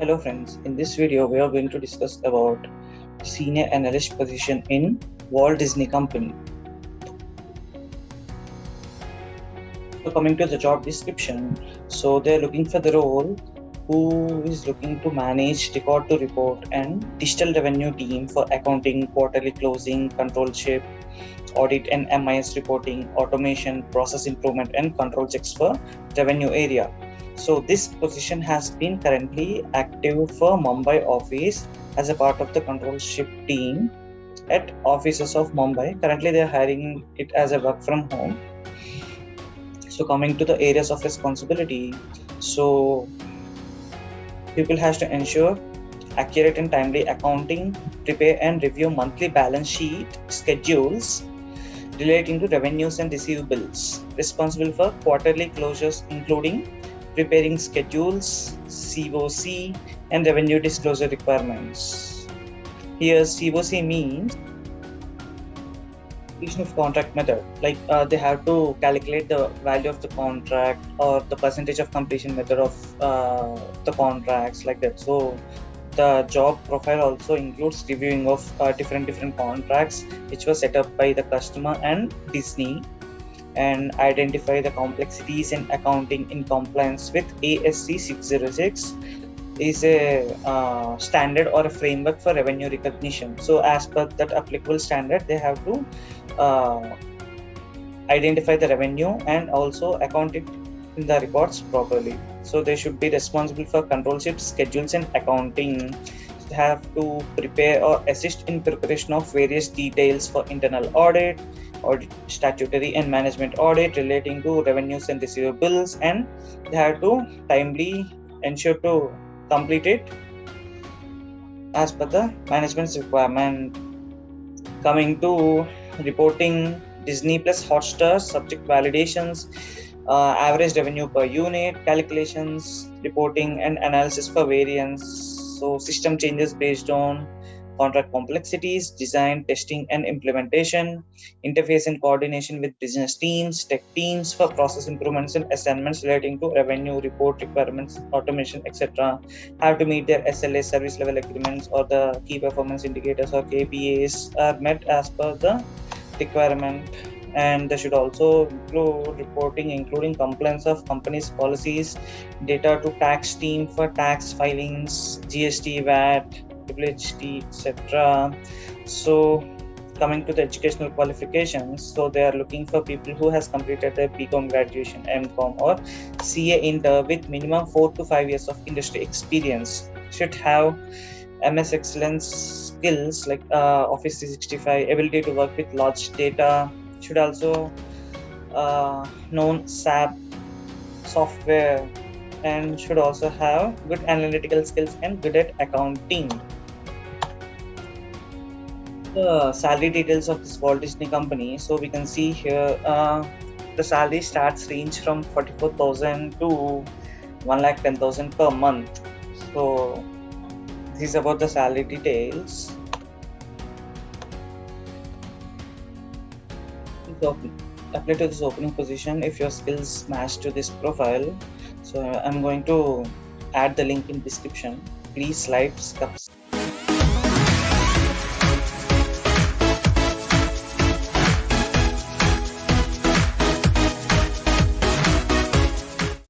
Hello friends, in this video we are going to discuss about senior analyst position in Walt Disney Company. So coming to the job description, so they're looking for the role who is looking to manage record to report and digital revenue team for accounting, quarterly closing, controlship, audit and MIS reporting, automation, process improvement and control checks for revenue area. So this position has been currently active for Mumbai office as a part of the controlship team at offices of Mumbai. Currently they are hiring it as a work from home. So coming to the areas of responsibility, so people has to ensure accurate and timely accounting, prepare and review monthly balance sheet schedules relating to revenues and receivables, responsible for quarterly closures including preparing schedules, COC and revenue disclosure requirements. Here COC means completion of contract method, like they have to calculate the value of the contract or the percentage of completion method of the contracts, like that. So the job profile also includes reviewing of different contracts which were set up by the customer and Disney, and identify the complexities in accounting in compliance with ASC 606 is a standard or a framework for revenue recognition. So as per that applicable standard, they have to identify the revenue and also account it in the records properly. So they should be responsible for controlship, schedules and accounting. They have to prepare or assist in preparation of various details for internal audit, statutory and management audit relating to revenues and receivables, and they have to timely ensure to complete it as per the management's requirement. Coming to reporting, Disney plus Hotstar subject validations, average revenue per unit, calculations, reporting and analysis for variance. So system changes based on contract complexities, design, testing and implementation, interface and coordination with business teams, tech teams for process improvements and assignments relating to revenue, report requirements, automation, etc. Have to meet their SLA, service level agreements, or the key performance indicators or KPIs are met as per the requirement. And they should also include reporting including compliance of company's policies, data to tax team for tax filings, GST, VAT, WHT, etc. So coming to the educational qualifications, so they are looking for people who has completed their BCom graduation, MCom or CA Inter with minimum 4 to 5 years of industry experience, should have MS Excellence skills like Office 365, ability to work with large data, should also known SAP software, and should also have good analytical skills and good at accounting. The salary details of this Walt Disney Company. So we can see here the salary starts range from 44,000 to 1,10,000 per month. So this is about the salary details. So apply to this opening position if your skills match to this profile. So I'm going to add the link in description. Please like,